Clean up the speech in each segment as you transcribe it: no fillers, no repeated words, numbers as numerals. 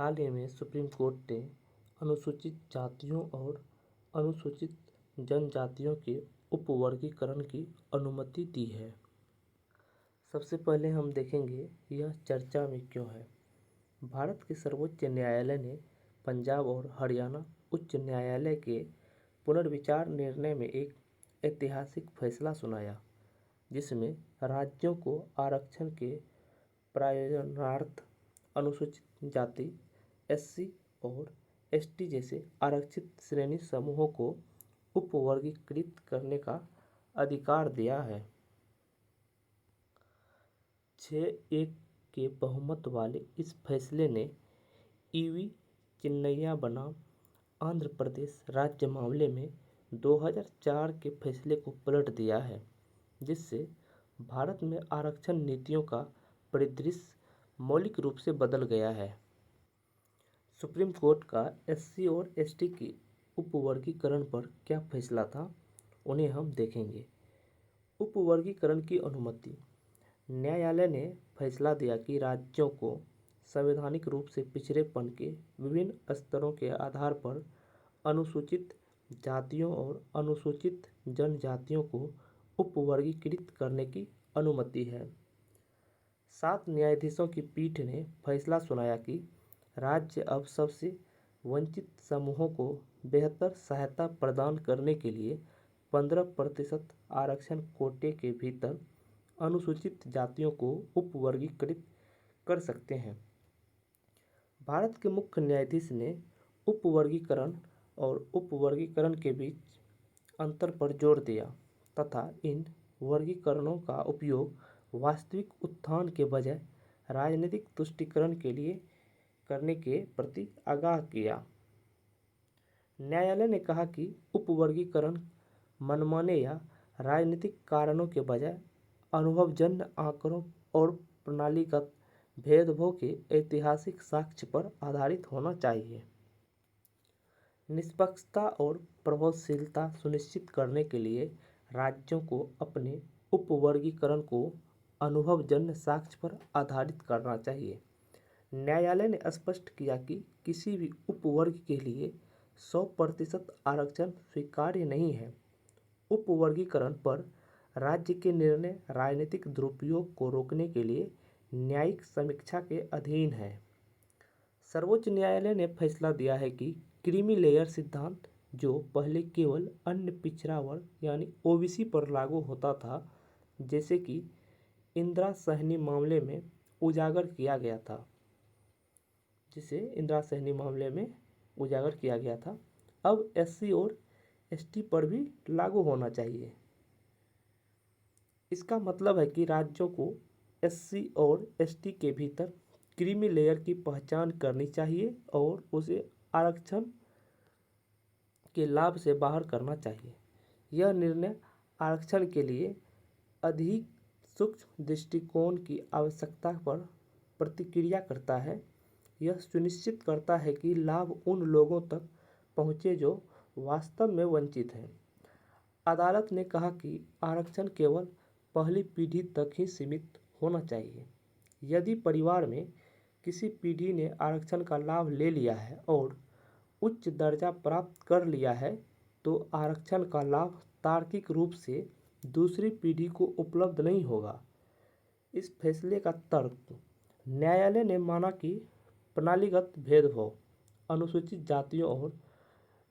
हाल ही में supreme court ने अनुसूचित जातियों और अनुसूचित जनजातियों के उपवर्गीकरण की अनुमति दी है। सबसे पहले हम देखेंगे यह चर्चा में क्यों है। भारत के सर्वोच्च न्यायालय ने पंजाब और हरियाणा उच्च न्यायालय के पुनर्विचार निर्णय में एक ऐतिहासिक फैसला सुनाया, जिसमें राज्यों को आरक्षण के प्रायोजनार्थ अनुसूचित जाति एससी और एसटी जैसे आरक्षित श्रेणी समूहों को उपवर्गीकृत करने का अधिकार दिया है। 6-1 के बहुमत वाले इस फैसले ने ईवी चिन्नैया बनाम आंध्र प्रदेश राज्य मामले में 2004 के फैसले को पलट दिया है, जिससे भारत में आरक्षण नीतियों का परिदृश्य मौलिक रूप से बदल गया है। सुप्रीम कोर्ट का एससी और एसटी के उपवर्गीकरण पर क्या फैसला था, उन्हें हम देखेंगे। उपवर्गीकरण की अनुमति। न्यायालय ने फैसला दिया कि राज्यों को संवैधानिक रूप से पिछड़ेपन के विभिन्न स्तरों के आधार पर अनुसूचित जातियों और अनुसूचित जनजातियों को उपवर्गीकृत करने की अनुमति है। 7 न्यायाधीशों की पीठ ने फैसला सुनाया कि राज्य अब सबसे वंचित समूहों को बेहतर सहायता प्रदान करने के लिए 15% आरक्षण कोटे के भीतर अनुसूचित जातियों को उपवर्गीकृत कर सकते हैं। भारत के मुख्य न्यायाधीश ने उपवर्गीकरण और उपवर्गीकरण के बीच अंतर पर जोर दिया तथा इन वर्गीकरणों का उपयोग वास्तविक उत्थान के बजाय राजनीतिक तुष्टीकरण के लिए करने के प्रति आगाह किया। न्यायालय ने कहा कि उपवर्गीकरण मनमाने या राजनीतिक कारणों के बजाय अनुभवजन्य आंकड़ों और प्रणालीगत भेदभाव के ऐतिहासिक साक्ष्य पर आधारित होना चाहिए। निष्पक्षता और प्रभावशीलता सुनिश्चित करने के लिए राज्यों को अपने उपवर्गीकरण को अनुभवजन्य साक्ष्य पर आधारित करना चाहिए। न्यायालय ने स्पष्ट किया कि किसी भी उपवर्ग के लिए 100% आरक्षण स्वीकार्य नहीं है। उपवर्गीकरण पर राज्य के निर्णय राजनीतिक दुरुपयोग को रोकने के लिए न्यायिक समीक्षा के अधीन है। सर्वोच्च न्यायालय ने फैसला दिया है कि क्रीमी लेयर सिद्धांत, जो पहले केवल अन्य पिछड़ा वर्ग यानी ओबीसी पर लागू होता था, जैसे कि इंदिरा सहनी मामले में उजागर किया गया था, अब एससी और एसटी पर भी लागू होना चाहिए। इसका मतलब है कि राज्यों को एससी और एसटी के भीतर क्रीमी लेयर की पहचान करनी चाहिए और उसे आरक्षण के लाभ से बाहर करना चाहिए। यह निर्णय आरक्षण के लिए अधिक सूक्ष्म दृष्टिकोण की आवश्यकता पर प्रतिक्रिया करता है। यह सुनिश्चित करता है कि लाभ उन लोगों तक पहुँचे जो वास्तव में वंचित हैं। अदालत ने कहा कि आरक्षण केवल पहली पीढ़ी तक ही सीमित होना चाहिए। यदि परिवार में किसी पीढ़ी ने आरक्षण का लाभ ले लिया है और उच्च दर्जा प्राप्त कर लिया है, तो आरक्षण का लाभ तार्किक रूप से दूसरी पीढ़ी को उपलब्ध नहीं होगा। इस फैसले का तर्क। न्यायालय ने माना कि प्रणालीगत भेदभाव अनुसूचित जातियों और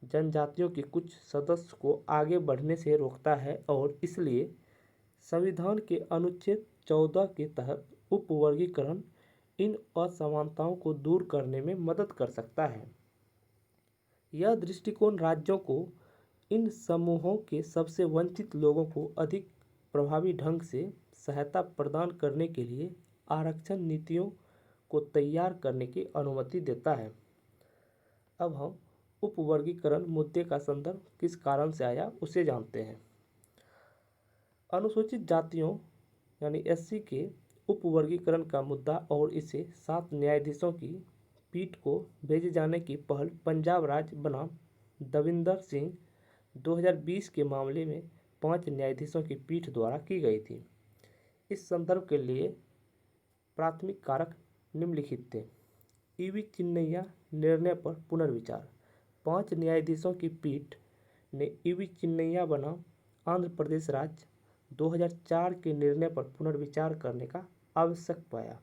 जनजातियों के कुछ सदस्य को आगे बढ़ने से रोकता है और इसलिए संविधान के अनुच्छेद 14 के तहत उपवर्गीकरण इन असमानताओं को दूर करने में मदद कर सकता है। यह दृष्टिकोण राज्यों को इन समूहों के सबसे वंचित लोगों को अधिक प्रभावी ढंग से सहायता प्रदान करने के लिए आरक्षण नीतियों को तैयार करने की अनुमति देता है। अब हम उपवर्गीकरण मुद्दे का संदर्भ किस कारण से आया, उसे जानते हैं। अनुसूचित जातियों यानी एससी के उपवर्गीकरण का मुद्दा और इसे 7 न्यायाधीशों की पीठ को भेजे जाने की पहल पंजाब राज्य बनाम दविंदर सिंह 2020 के मामले में 5 न्यायाधीशों की पीठ द्वारा की गई थी। इस संदर्भ के लिए प्राथमिक कारक निम्नलिखित थे। ईवी चिन्नैया निर्णय पर पुनर्विचार। 5 न्यायाधीशों की पीठ ने ईवी चिन्नैया बनाम आंध्र प्रदेश राज्य 2004 के निर्णय पर पुनर्विचार करने का आवश्यक पाया।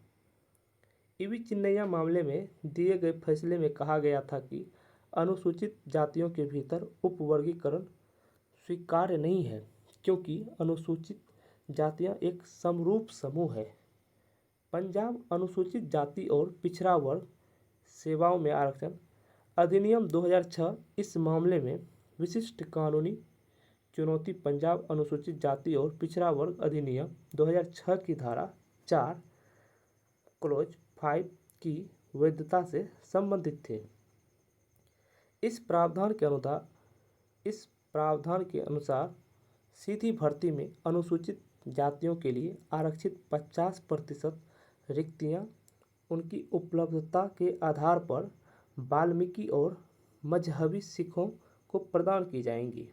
ईवी चिन्नैया मामले में दिए गए फैसले में कहा गया था कि अनुसूचित जातियों के भीतर उपवर्गीकरण स्वीकार्य नहीं है, क्योंकि अनुसूचित जातियां एक समरूप समूह है। पंजाब अनुसूचित जाति और पिछड़ा वर्ग सेवाओं में आरक्षण अधिनियम 2006 इस मामले में विशिष्ट कानूनी चुनौती पंजाब अनुसूचित जाति और पिछड़ा वर्ग अधिनियम 2006 की धारा 4 क्लॉज 5 की वैधता से संबंधित थे। इस प्रावधान के अनुसार सीधी भर्ती में अनुसूचित जातियों के लिए आरक्षित 50% रिक्तियां उनकी उपलब्धता के आधार पर वाल्मीकि और मजहबी सिखों को प्रदान की जाएंगी।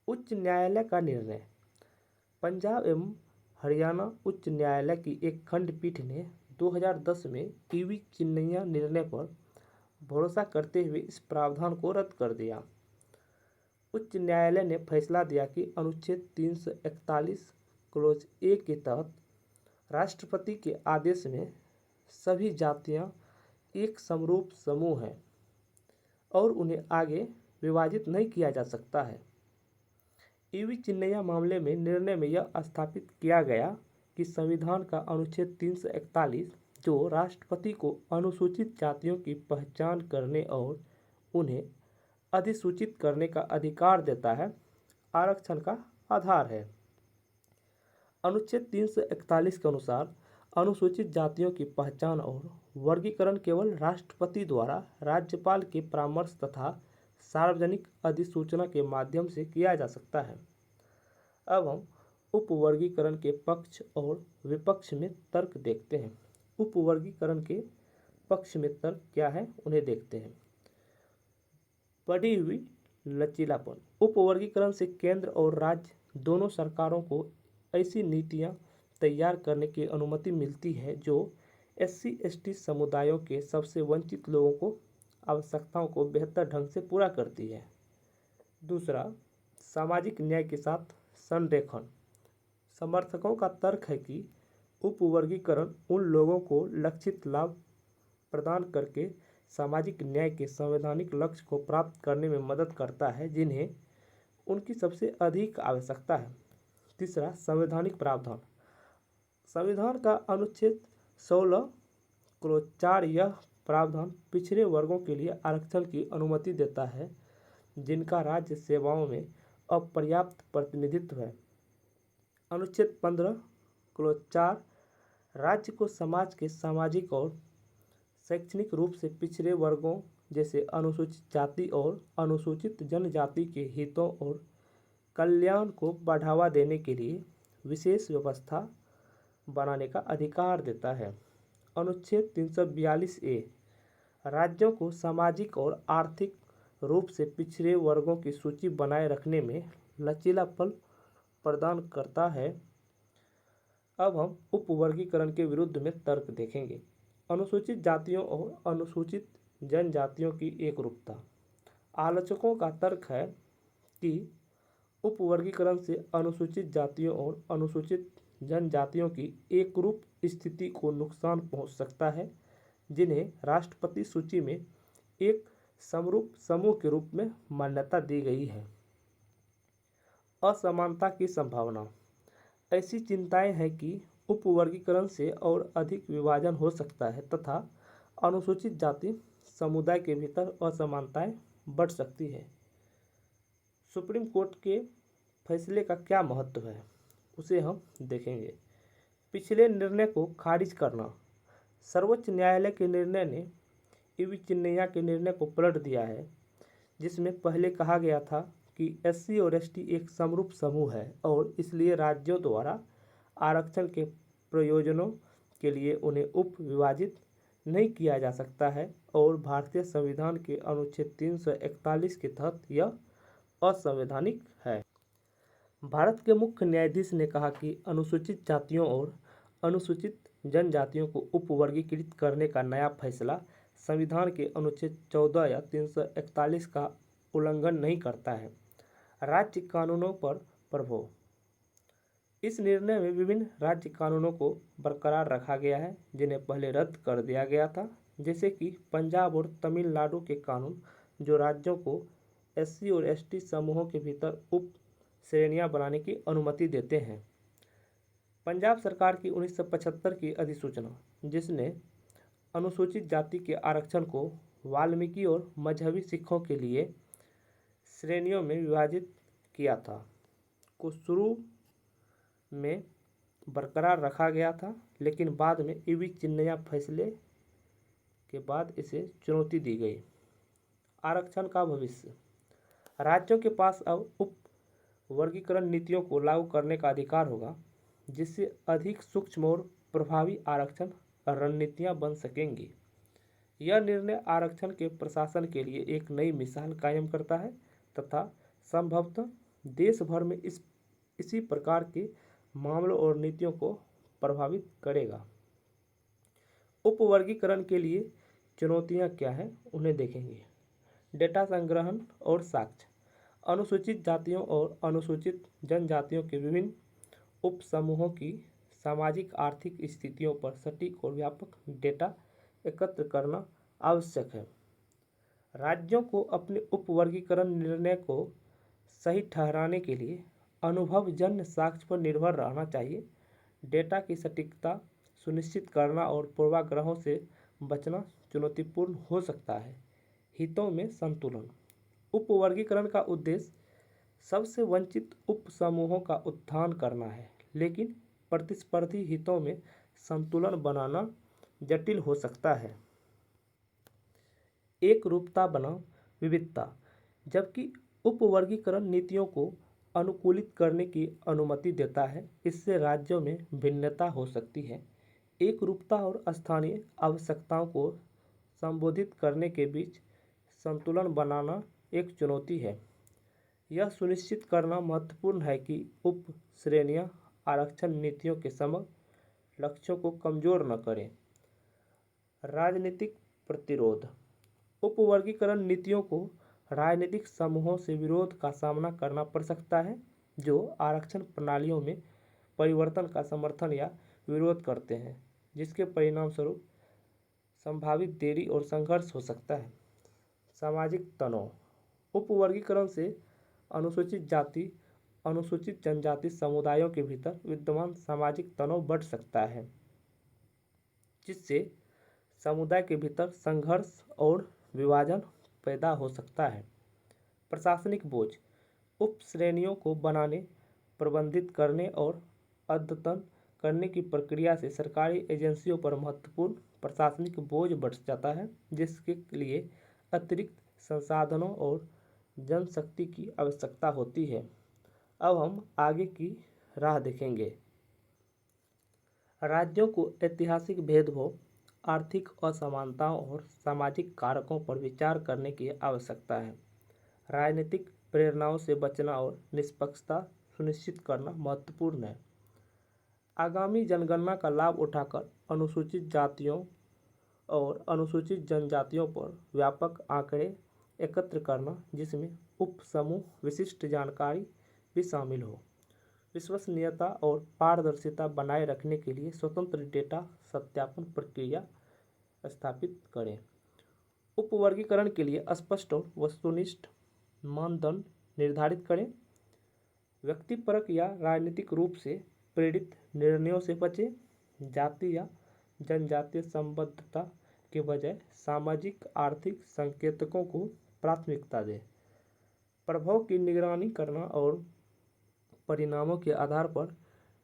उच्च न्यायालय का निर्णय। पंजाब एवं हरियाणा उच्च न्यायालय की एक खंडपीठ ने 2010 में ईवी चिन्नैया निर्णय पर भरोसा करते हुए इस प्रावधान को रद्द कर दिया। उच्च न्यायालय ने फैसला दिया कि अनुच्छेद 341 क्लॉज ए के तहत राष्ट्रपति के आदेश में सभी जातियां एक समरूप समूह हैं और उन्हें आगे विभाजित नहीं किया जा सकता है। ईवी चिन्नैया मामले में निर्णय में यह स्थापित किया गया कि संविधान का अनुच्छेद 341 जो राष्ट्रपति को अनुसूचित जातियों की पहचान करने और उन्हें अधिसूचित करने का अधिकार देता है, आरक्षण का आधार है। अनुच्छेद 341 के अनुसार अनुसूचित जातियों की पहचान और वर्गीकरण केवल राष्ट्रपति द्वारा राज्यपाल के परामर्श तथा सार्वजनिक अधिसूचना के माध्यम से किया जा सकता है। अब हम उपवर्गीकरण के पक्ष और विपक्ष में तर्क देखते हैं। उपवर्गीकरण के पक्ष में तर्क क्या है, उन्हें देखते हैं। बढ़ी हुई लचीलापन। उपवर्गीकरण से केंद्र और राज्य दोनों सरकारों को ऐसी नीतियां तैयार करने की अनुमति मिलती है जो SC/ST समुदायों के सबसे वंचित लोगों को आवश्यकताओं को बेहतर ढंग से पूरा करती है। दूसरा, सामाजिक न्याय के साथ संरेखण। समर्थकों का तर्क है कि उपवर्गीकरण उन लोगों को लक्षित लाभ प्रदान करके सामाजिक न्याय के संवैधानिक लक्ष्य को प्राप्त करने में मदद करता है जिन्हें उनकी सबसे अधिक आवश्यकता है। तीसरा, संवैधानिक प्रावधान। संविधान का अनुच्छेद 16 क्लॉज 4 यह प्रावधान पिछड़े वर्गों के लिए आरक्षण की अनुमति देता है जिनका राज्य सेवाओं में अपर्याप्त प्रतिनिधित्व है। अनुच्छेद 15 क्लॉज 4 राज्य को समाज के सामाजिक और शैक्षणिक रूप से पिछड़े वर्गों जैसे अनुसूचित जाति और अनुसूचित जनजाति के हितों और कल्याण को बढ़ावा देने के लिए विशेष व्यवस्था बनाने का अधिकार देता है। अनुच्छेद 342A राज्यों को सामाजिक और आर्थिक रूप से पिछड़े वर्गों की सूची बनाए रखने में लचीलापन प्रदान करता है। अब हम उपवर्गीकरण के विरुद्ध में तर्क देखेंगे। अनुसूचित जातियों और अनुसूचित जनजातियों की एकरूपता। आलोचकों का तर्क है कि उपवर्गीकरण से अनुसूचित जातियों और अनुसूचित जनजातियों की एकरूप स्थिति को नुकसान पहुंच सकता है जिन्हें राष्ट्रपति सूची में एक समरूप समूह के रूप में मान्यता दी गई है। असमानता की संभावना। ऐसी चिंताएं हैं कि उपवर्गीकरण से और अधिक विभाजन हो सकता है तथा अनुसूचित जाति समुदाय के भीतर असमानताएं बढ़ सकती है। सुप्रीम कोर्ट के फैसले का क्या महत्व है, उसे हम देखेंगे। पिछले निर्णय को खारिज करना। सर्वोच्च न्यायालय के निर्णय ने ईवी चिन्नैया के निर्णय को पलट दिया है, जिसमें पहले कहा गया था कि SC और ST एक समरूप समूह है और इसलिए राज्यों द्वारा आरक्षण के प्रयोजनों के लिए उन्हें उप विभाजित नहीं किया जा सकता है और भारतीय संविधान के अनुच्छेद 341 के तहत यह असंवैधानिक है। भारत के मुख्य न्यायाधीश ने कहा कि अनुसूचित जातियों और अनुसूचित जनजातियों को उपवर्गीकृत करने का नया फैसला संविधान के अनुच्छेद 14 या 341 का उल्लंघन नहीं करता है। राज्य कानूनों पर प्रभाव। इस निर्णय में विभिन्न राज्य कानूनों को बरकरार रखा गया है जिन्हें पहले रद्द कर दिया गया था, जैसे कि पंजाब और तमिलनाडु के कानून जो राज्यों को एससी और एसटी समूहों के भीतर उप श्रेणियां बनाने की अनुमति देते हैं। पंजाब सरकार की 1975 की अधिसूचना, जिसने अनुसूचित जाति के आरक्षण को वाल्मीकि और मजहबी सिखों के लिए श्रेणियों में विभाजित किया था, को शुरू में बरकरार रखा गया था, लेकिन बाद में ईवी चिन्नैया फैसले के बाद इसे चुनौती दी गई। आरक्षण का भविष्य। राज्यों के पास अब उप वर्गीकरण नीतियों को लागू करने का अधिकार होगा, जिससे अधिक सूक्ष्म और प्रभावी आरक्षण रणनीतियां बन सकेंगी। यह निर्णय आरक्षण के प्रशासन के लिए एक नई मिसाल कायम करता है तथा संभवतः देश भर में इसी प्रकार के मामलों और नीतियों को प्रभावित करेगा। उपवर्गीकरण के लिए चुनौतियां क्या हैं, उन्हें देखेंगे। डेटा संग्रहण और साक्ष्य। अनुसूचित जातियों और अनुसूचित जनजातियों के विभिन्न उपसमूहों की सामाजिक आर्थिक स्थितियों पर सटीक और व्यापक डेटा एकत्र करना आवश्यक है। राज्यों को अपने उपवर्गीकरण निर्णय को सही ठहराने के लिए अनुभवजन्य साक्ष्य पर निर्भर रहना चाहिए। डेटा की सटीकता सुनिश्चित करना और पूर्वाग्रहों से बचना चुनौतीपूर्ण हो सकता है। हितों में संतुलन। उपवर्गीकरण का उद्देश्य सबसे वंचित उपसमूहों का उत्थान करना है, लेकिन प्रतिस्पर्धी हितों में संतुलन बनाना जटिल हो सकता है। एकरूपता बनाम विविधता। जबकि उपवर्गीकरण नीतियों को अनुकूलित करने की अनुमति देता है, इससे राज्यों में भिन्नता हो सकती है। एकरूपता और स्थानीय आवश्यकताओं को संबोधित करने के बीच संतुलन बनाना एक चुनौती है। यह सुनिश्चित करना महत्वपूर्ण है कि उप श्रेणियां आरक्षण नीतियों के समग्र लक्ष्यों को कमजोर न करें। राजनीतिक प्रतिरोध। उपवर्गीकरण नीतियों को राजनीतिक समूहों से विरोध का सामना करना पड़ सकता है, जो आरक्षण प्रणालियों में परिवर्तन का समर्थन या विरोध करते हैं, जिसके परिणामस्वरूप संभावित देरी और संघर्ष हो सकता है। सामाजिक तनाव। उपवर्गीकरण से अनुसूचित जाति, अनुसूचित जनजाति समुदायों के भीतर विद्यमान सामाजिक तनाव बढ़ सकता है, जिससे समुदाय के भीतर संघर्ष और विभाजन पैदा हो सकता है। प्रशासनिक बोझ। उप श्रेणियों को बनाने, प्रबंधित करने और अद्यतन करने की प्रक्रिया से सरकारी एजेंसियों पर महत्वपूर्ण प्रशासनिक बोझ बढ़ जाता है, जिसके लिए अतिरिक्त संसाधनों और जनशक्ति की आवश्यकता होती है। अब हम आगे की राह देखेंगे। राज्यों को ऐतिहासिक भेदभाव, आर्थिक असमानताओं और सामाजिक कारकों पर विचार करने की आवश्यकता है। राजनीतिक प्रेरणाओं से बचना और निष्पक्षता सुनिश्चित करना महत्वपूर्ण है। आगामी जनगणना का लाभ उठाकर अनुसूचित जातियों और अनुसूचित जनजातियों पर व्यापक आंकड़े एकत्र करना, जिसमें उपसमूह विशिष्ट जानकारी भी शामिल हो। विश्वसनीयता और पारदर्शिता बनाए रखने के लिए स्वतंत्र डेटा सत्यापन प्रक्रिया स्थापित करें। उपवर्गीकरण के लिए स्पष्ट और वस्तुनिष्ठ मानदंड निर्धारित करें। व्यक्तिपरक या राजनीतिक रूप से प्रेरित निर्णयों से बचें। जाति या जनजातीय संबद्धता के बजाय सामाजिक आर्थिक संकेतकों को प्राथमिकता दें। प्रभाव की निगरानी करना और परिणामों के आधार पर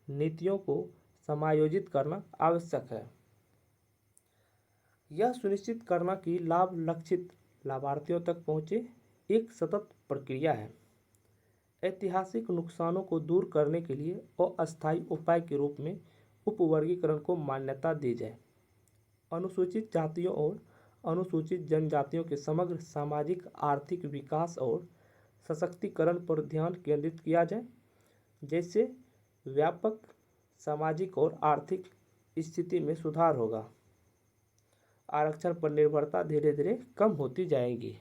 नीतियों को समायोजित करना आवश्यक है। यह सुनिश्चित करना कि लाभ लक्षित लाभार्थियों तक पहुँचे एक सतत प्रक्रिया है। ऐतिहासिक नुकसानों को दूर करने के लिए अस्थायी उपाय के रूप में उपवर्गीकरण को मान्यता दी जाए। अनुसूचित जातियों और अनुसूचित जनजातियों के समग्र सामाजिक आर्थिक विकास और सशक्तिकरण पर ध्यान केंद्रित किया जाए, जैसे व्यापक सामाजिक और आर्थिक स्थिति में सुधार होगा। आरक्षण पर निर्भरता धीरे धीरे कम होती जाएगी।